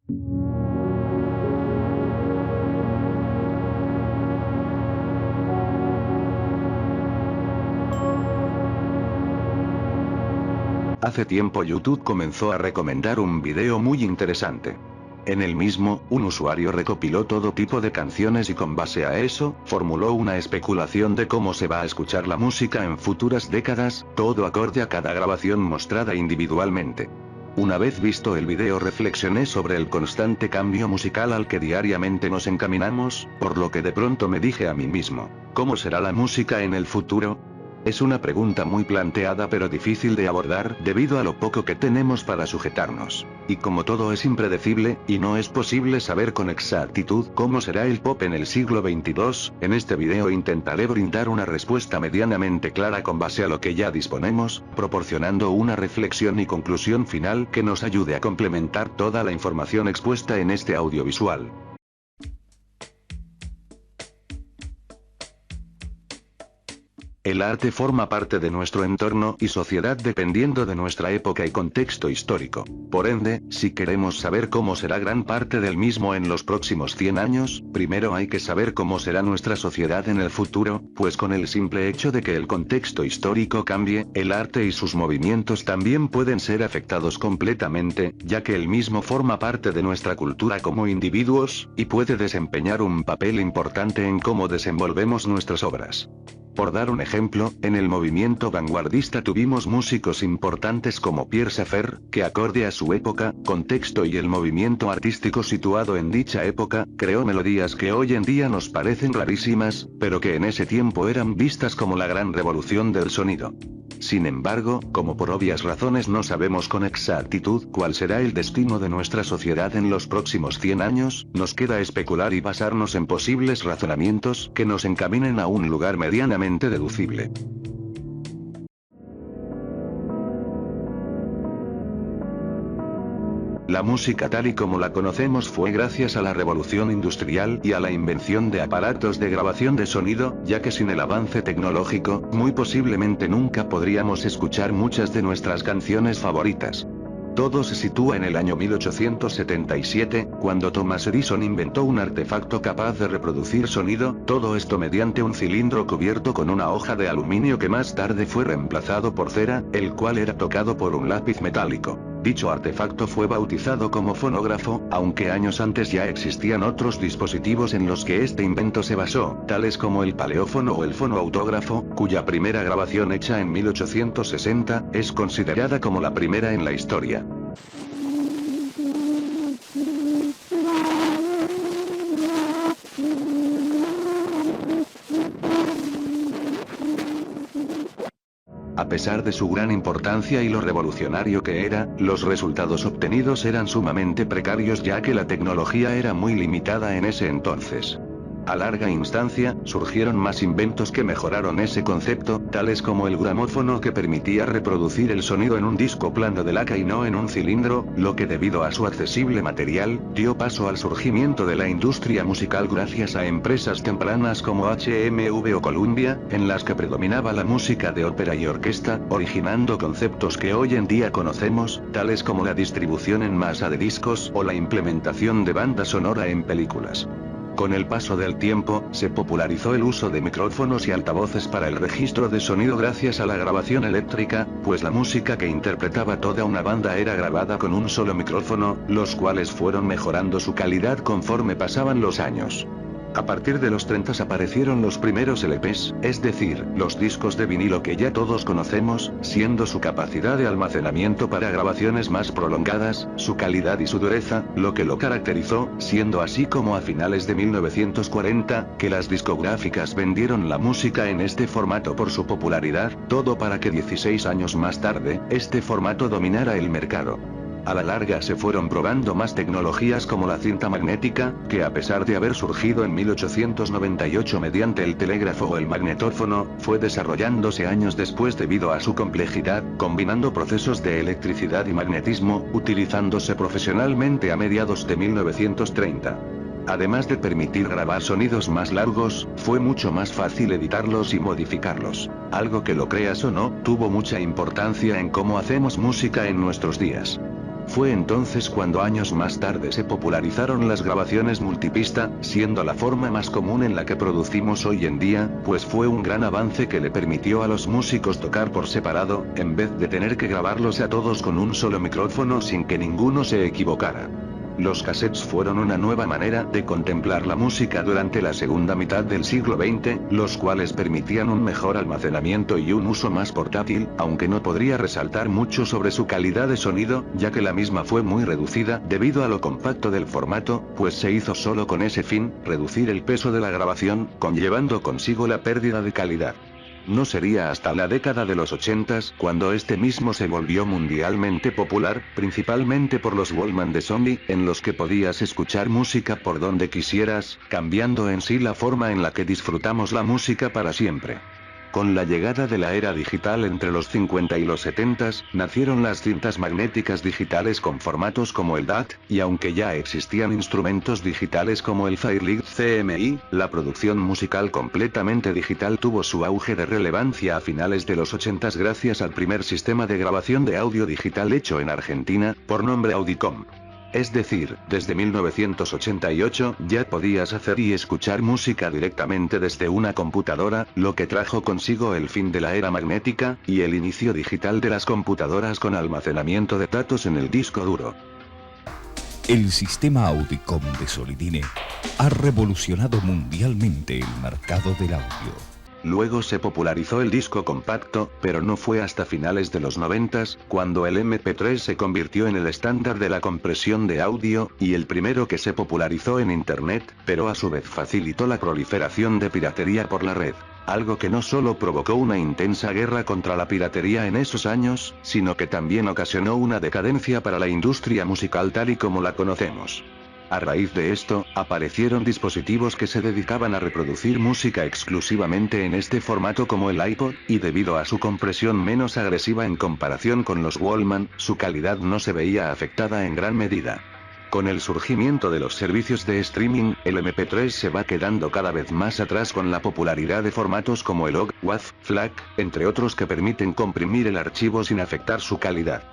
Hace tiempo YouTube comenzó a recomendar un video muy interesante. En el mismo, un usuario recopiló todo tipo de canciones y con base a eso, formuló una especulación de cómo se va a escuchar la música en futuras décadas, todo acorde a cada grabación mostrada individualmente. Una vez visto el video reflexioné sobre el constante cambio musical al que diariamente nos encaminamos, por lo que de pronto me dije a mí mismo, ¿cómo será la música en el futuro? Es una pregunta muy planteada pero difícil de abordar debido a lo poco que tenemos para sujetarnos. Y como todo es impredecible, y no es posible saber con exactitud cómo será el pop en el siglo XXII, en este video intentaré brindar una respuesta medianamente clara con base a lo que ya disponemos, proporcionando una reflexión y conclusión final que nos ayude a complementar toda la información expuesta en este audiovisual. El arte forma parte de nuestro entorno y sociedad dependiendo de nuestra época y contexto histórico. Por ende, si queremos saber cómo será gran parte del mismo en los próximos 100 años, primero hay que saber cómo será nuestra sociedad en el futuro, pues con el simple hecho de que el contexto histórico cambie, el arte y sus movimientos también pueden ser afectados completamente, ya que el mismo forma parte de nuestra cultura como individuos, y puede desempeñar un papel importante en cómo desenvolvemos nuestras obras. Por dar un ejemplo, en el movimiento vanguardista tuvimos músicos importantes como Pierre Schaeffer, que acorde a su época, contexto y el movimiento artístico situado en dicha época, creó melodías que hoy en día nos parecen rarísimas, pero que en ese tiempo eran vistas como la gran revolución del sonido. Sin embargo, como por obvias razones no sabemos con exactitud cuál será el destino de nuestra sociedad en los próximos 100 años, nos queda especular y basarnos en posibles razonamientos que nos encaminen a un lugar medianamente deducible. La música tal y como la conocemos fue gracias a la revolución industrial y a la invención de aparatos de grabación de sonido, ya que sin el avance tecnológico, muy posiblemente nunca podríamos escuchar muchas de nuestras canciones favoritas. Todo se sitúa en el año 1877, cuando Thomas Edison inventó un artefacto capaz de reproducir sonido, todo esto mediante un cilindro cubierto con una hoja de aluminio que más tarde fue reemplazado por cera, el cual era tocado por un lápiz metálico. Dicho artefacto fue bautizado como fonógrafo, aunque años antes ya existían otros dispositivos en los que este invento se basó, tales como el paleófono o el fonoautógrafo, cuya primera grabación hecha en 1860, es considerada como la primera en la historia. A pesar de su gran importancia y lo revolucionario que era, los resultados obtenidos eran sumamente precarios ya que la tecnología era muy limitada en ese entonces. A larga instancia, surgieron más inventos que mejoraron ese concepto, tales como el gramófono que permitía reproducir el sonido en un disco plano de laca y no en un cilindro, lo que debido a su accesible material, dio paso al surgimiento de la industria musical gracias a empresas tempranas como HMV o Columbia, en las que predominaba la música de ópera y orquesta, originando conceptos que hoy en día conocemos, tales como la distribución en masa de discos o la implementación de banda sonora en películas. Con el paso del tiempo, se popularizó el uso de micrófonos y altavoces para el registro de sonido gracias a la grabación eléctrica, pues la música que interpretaba toda una banda era grabada con un solo micrófono, los cuales fueron mejorando su calidad conforme pasaban los años. A partir de los 30 aparecieron los primeros LPs, es decir, los discos de vinilo que ya todos conocemos, siendo su capacidad de almacenamiento para grabaciones más prolongadas, su calidad y su dureza, lo que lo caracterizó, siendo así como a finales de 1940, que las discográficas vendieron la música en este formato por su popularidad, todo para que 16 años más tarde, este formato dominara el mercado. A la larga se fueron probando más tecnologías como la cinta magnética, que a pesar de haber surgido en 1898 mediante el telégrafo o el magnetófono, fue desarrollándose años después debido a su complejidad, combinando procesos de electricidad y magnetismo, utilizándose profesionalmente a mediados de 1930. Además de permitir grabar sonidos más largos, fue mucho más fácil editarlos y modificarlos. Algo que lo creas o no, tuvo mucha importancia en cómo hacemos música en nuestros días. Fue entonces cuando años más tarde se popularizaron las grabaciones multipista, siendo la forma más común en la que producimos hoy en día, pues fue un gran avance que le permitió a los músicos tocar por separado, en vez de tener que grabarlos a todos con un solo micrófono sin que ninguno se equivocara. Los cassettes fueron una nueva manera de contemplar la música durante la segunda mitad del siglo XX, los cuales permitían un mejor almacenamiento y un uso más portátil, aunque no podría resaltar mucho sobre su calidad de sonido, ya que la misma fue muy reducida debido a lo compacto del formato, pues se hizo solo con ese fin, reducir el peso de la grabación, conllevando consigo la pérdida de calidad. No sería hasta la década de los 80s cuando este mismo se volvió mundialmente popular, principalmente por los Walkman de Sony, en los que podías escuchar música por donde quisieras, cambiando en sí la forma en la que disfrutamos la música para siempre. Con la llegada de la era digital entre los 50 y los 70s, nacieron las cintas magnéticas digitales con formatos como el DAT, y aunque ya existían instrumentos digitales como el Fairlight CMI, la producción musical completamente digital tuvo su auge de relevancia a finales de los 80s gracias al primer sistema de grabación de audio digital hecho en Argentina, por nombre Audicom. Es decir, desde 1988 ya podías hacer y escuchar música directamente desde una computadora, lo que trajo consigo el fin de la era magnética, y el inicio digital de las computadoras con almacenamiento de datos en el disco duro. El sistema Audicom de Solidine ha revolucionado mundialmente el mercado del audio. Luego se popularizó el disco compacto, pero no fue hasta finales de los 90s, cuando el MP3 se convirtió en el estándar de la compresión de audio, y el primero que se popularizó en Internet, pero a su vez facilitó la proliferación de piratería por la red. Algo que no solo provocó una intensa guerra contra la piratería en esos años, sino que también ocasionó una decadencia para la industria musical tal y como la conocemos. A raíz de esto, aparecieron dispositivos que se dedicaban a reproducir música exclusivamente en este formato como el iPod, y debido a su compresión menos agresiva en comparación con los Walkman, su calidad no se veía afectada en gran medida. Con el surgimiento de los servicios de streaming, el MP3 se va quedando cada vez más atrás con la popularidad de formatos como el OGG, WAV, FLAC, entre otros que permiten comprimir el archivo sin afectar su calidad.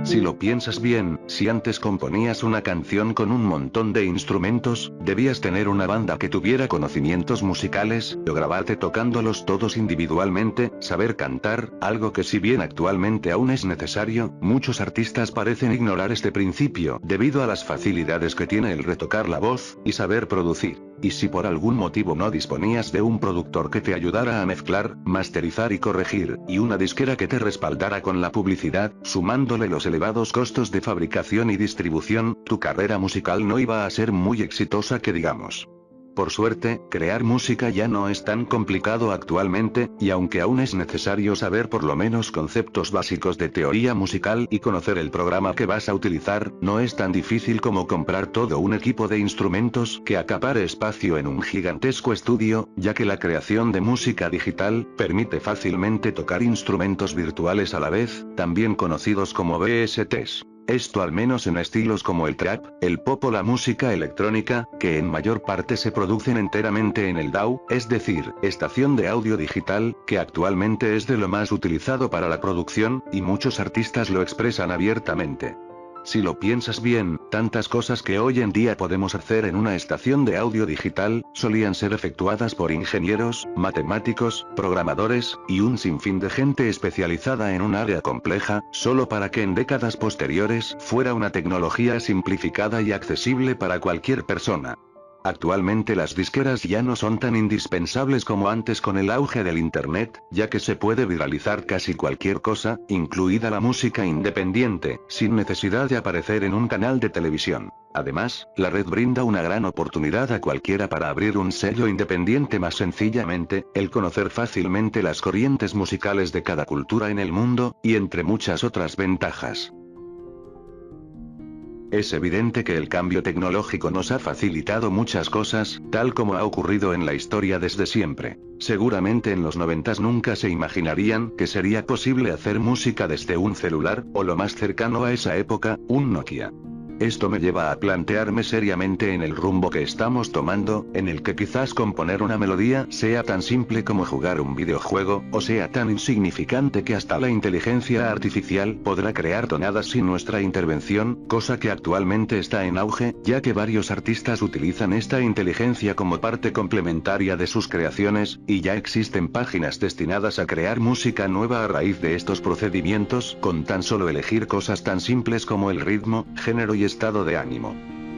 Si lo piensas bien, si antes componías una canción con un montón de instrumentos, debías tener una banda que tuviera conocimientos musicales, o grabarte tocándolos todos individualmente, saber cantar, algo que si bien actualmente aún es necesario, muchos artistas parecen ignorar este principio, debido a las facilidades que tiene el retocar la voz, y saber producir. Y si por algún motivo no disponías de un productor que te ayudara a mezclar, masterizar y corregir, y una disquera que te respaldara con la publicidad, sumándole los elevados costos de fabricación y distribución, tu carrera musical no iba a ser muy exitosa que digamos. Por suerte, crear música ya no es tan complicado actualmente, y aunque aún es necesario saber por lo menos conceptos básicos de teoría musical y conocer el programa que vas a utilizar, no es tan difícil como comprar todo un equipo de instrumentos que acapare espacio en un gigantesco estudio, ya que la creación de música digital permite fácilmente tocar instrumentos virtuales a la vez, también conocidos como VSTs. Esto al menos en estilos como el trap, el pop o la música electrónica, que en mayor parte se producen enteramente en el DAW, es decir, estación de audio digital, que actualmente es de lo más utilizado para la producción, y muchos artistas lo expresan abiertamente. Si lo piensas bien, tantas cosas que hoy en día podemos hacer en una estación de audio digital, solían ser efectuadas por ingenieros, matemáticos, programadores, y un sinfín de gente especializada en un área compleja, solo para que en décadas posteriores fuera una tecnología simplificada y accesible para cualquier persona. Actualmente las disqueras ya no son tan indispensables como antes con el auge del Internet, ya que se puede viralizar casi cualquier cosa, incluida la música independiente, sin necesidad de aparecer en un canal de televisión. Además, la red brinda una gran oportunidad a cualquiera para abrir un sello independiente más sencillamente, el conocer fácilmente las corrientes musicales de cada cultura en el mundo, y entre muchas otras ventajas. Es evidente que el cambio tecnológico nos ha facilitado muchas cosas, tal como ha ocurrido en la historia desde siempre. Seguramente en los 90s nunca se imaginarían que sería posible hacer música desde un celular, o lo más cercano a esa época, un Nokia. Esto me lleva a plantearme seriamente en el rumbo que estamos tomando, en el que quizás componer una melodía sea tan simple como jugar un videojuego, o sea tan insignificante que hasta la inteligencia artificial podrá crear tonadas sin nuestra intervención, cosa que actualmente está en auge, ya que varios artistas utilizan esta inteligencia como parte complementaria de sus creaciones, y ya existen páginas destinadas a crear música nueva a raíz de estos procedimientos, con tan solo elegir cosas tan simples como el ritmo, género y estado de ánimo.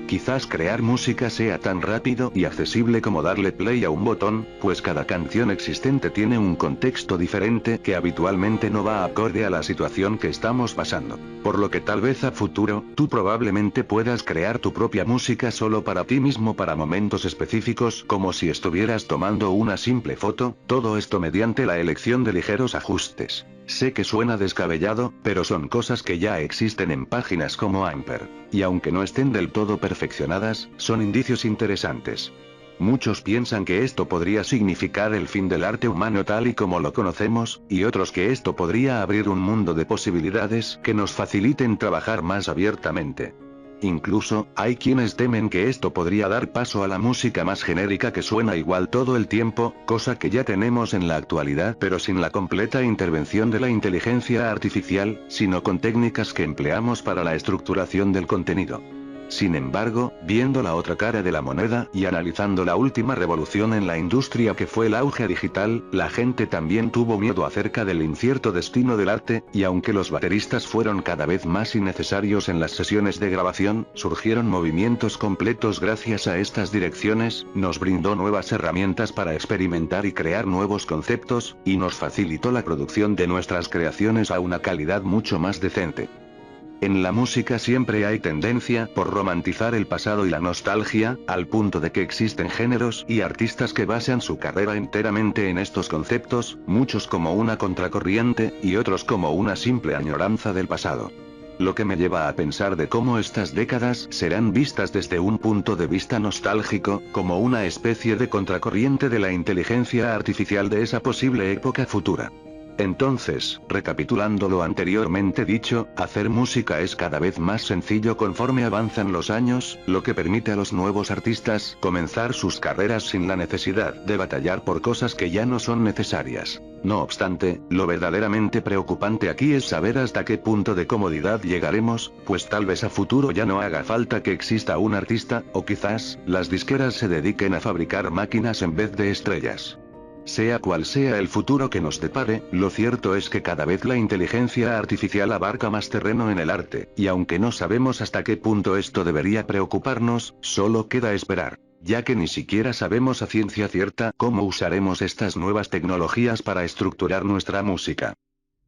Quizás crear música sea tan rápido y accesible como darle play a un botón, pues cada canción existente tiene un contexto diferente que habitualmente no va acorde a la situación que estamos pasando. Por lo que tal vez a futuro, tú probablemente puedas crear tu propia música solo para ti mismo para momentos específicos, como si estuvieras tomando una simple foto, todo esto mediante la elección de ligeros ajustes. Sé que suena descabellado, pero son cosas que ya existen en páginas como Amper. Y aunque no estén del todo perfeccionadas, son indicios interesantes. Muchos piensan que esto podría significar el fin del arte humano tal y como lo conocemos, y otros que esto podría abrir un mundo de posibilidades que nos faciliten trabajar más abiertamente. Incluso, hay quienes temen que esto podría dar paso a la música más genérica que suena igual todo el tiempo, cosa que ya tenemos en la actualidad pero sin la completa intervención de la inteligencia artificial, sino con técnicas que empleamos para la estructuración del contenido. Sin embargo, viendo la otra cara de la moneda y analizando la última revolución en la industria que fue el auge digital, la gente también tuvo miedo acerca del incierto destino del arte, y aunque los bateristas fueron cada vez más innecesarios en las sesiones de grabación, surgieron movimientos completos gracias a estas direcciones, nos brindó nuevas herramientas para experimentar y crear nuevos conceptos, y nos facilitó la producción de nuestras creaciones a una calidad mucho más decente. En la música siempre hay tendencia por romantizar el pasado y la nostalgia, al punto de que existen géneros y artistas que basan su carrera enteramente en estos conceptos, muchos como una contracorriente, y otros como una simple añoranza del pasado. Lo que me lleva a pensar de cómo estas décadas serán vistas desde un punto de vista nostálgico, como una especie de contracorriente de la inteligencia artificial de esa posible época futura. Entonces, recapitulando lo anteriormente dicho, hacer música es cada vez más sencillo conforme avanzan los años, lo que permite a los nuevos artistas comenzar sus carreras sin la necesidad de batallar por cosas que ya no son necesarias. No obstante, lo verdaderamente preocupante aquí es saber hasta qué punto de comodidad llegaremos, pues tal vez a futuro ya no haga falta que exista un artista, o quizás, las disqueras se dediquen a fabricar máquinas en vez de estrellas. Sea cual sea el futuro que nos depare, lo cierto es que cada vez la inteligencia artificial abarca más terreno en el arte, y aunque no sabemos hasta qué punto esto debería preocuparnos, solo queda esperar, ya que ni siquiera sabemos a ciencia cierta cómo usaremos estas nuevas tecnologías para estructurar nuestra música.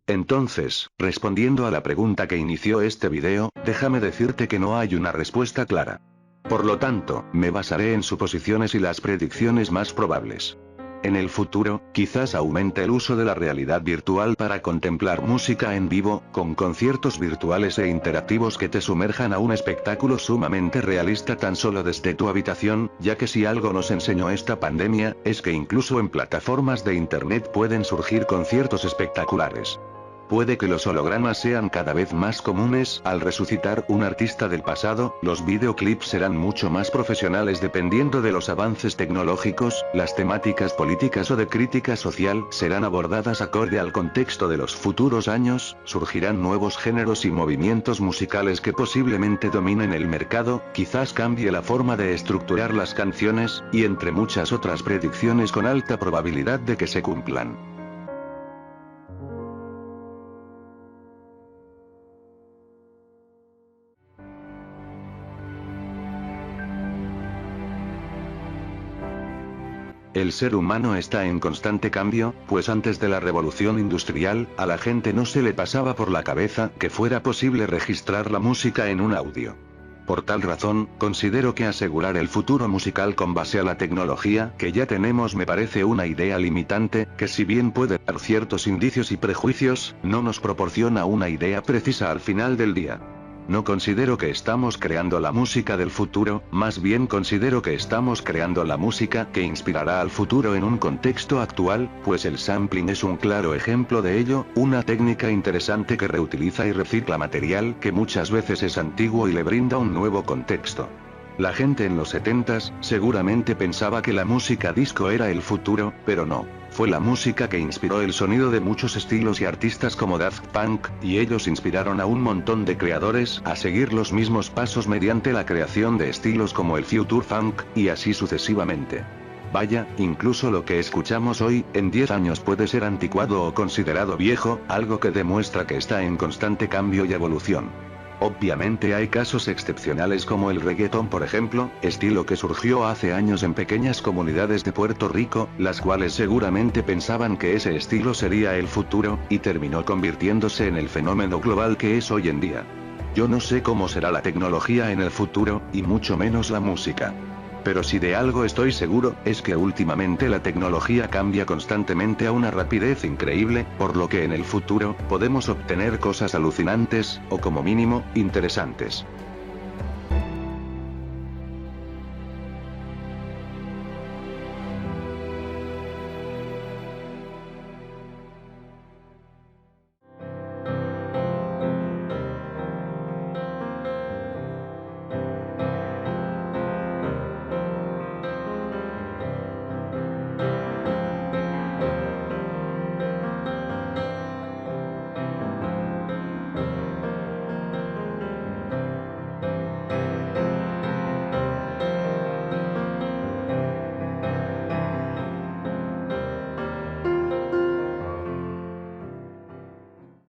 Entonces, respondiendo a la pregunta que inició este video, déjame decirte que no hay una respuesta clara. Por lo tanto, me basaré en suposiciones y las predicciones más probables. En el futuro, quizás aumente el uso de la realidad virtual para contemplar música en vivo, con conciertos virtuales e interactivos que te sumerjan a un espectáculo sumamente realista tan solo desde tu habitación, ya que si algo nos enseñó esta pandemia, es que incluso en plataformas de internet pueden surgir conciertos espectaculares. Puede que los hologramas sean cada vez más comunes. Al resucitar un artista del pasado, los videoclips serán mucho más profesionales dependiendo de los avances tecnológicos, las temáticas políticas o de crítica social serán abordadas acorde al contexto de los futuros años, surgirán nuevos géneros y movimientos musicales que posiblemente dominen el mercado, quizás cambie la forma de estructurar las canciones, y entre muchas otras predicciones con alta probabilidad de que se cumplan. El ser humano está en constante cambio, pues antes de la revolución industrial, a la gente no se le pasaba por la cabeza que fuera posible registrar la música en un audio. Por tal razón, considero que asegurar el futuro musical con base a la tecnología que ya tenemos me parece una idea limitante, que si bien puede dar ciertos indicios y prejuicios, no nos proporciona una idea precisa al final del día. No considero que estamos creando la música del futuro, más bien considero que estamos creando la música que inspirará al futuro en un contexto actual, pues el sampling es un claro ejemplo de ello, una técnica interesante que reutiliza y recicla material que muchas veces es antiguo y le brinda un nuevo contexto. La gente en los 70s, seguramente pensaba que la música disco era el futuro, pero no. Fue la música que inspiró el sonido de muchos estilos y artistas como Daft Punk, y ellos inspiraron a un montón de creadores a seguir los mismos pasos mediante la creación de estilos como el Future Funk, y así sucesivamente. Vaya, incluso lo que escuchamos hoy, en 10 años puede ser anticuado o considerado viejo, algo que demuestra que está en constante cambio y evolución. Obviamente hay casos excepcionales como el reggaetón por ejemplo, estilo que surgió hace años en pequeñas comunidades de Puerto Rico, las cuales seguramente pensaban que ese estilo sería el futuro, y terminó convirtiéndose en el fenómeno global que es hoy en día. Yo no sé cómo será la tecnología en el futuro, y mucho menos la música. Pero si de algo estoy seguro, es que últimamente la tecnología cambia constantemente a una rapidez increíble, por lo que en el futuro, podemos obtener cosas alucinantes, o como mínimo, interesantes.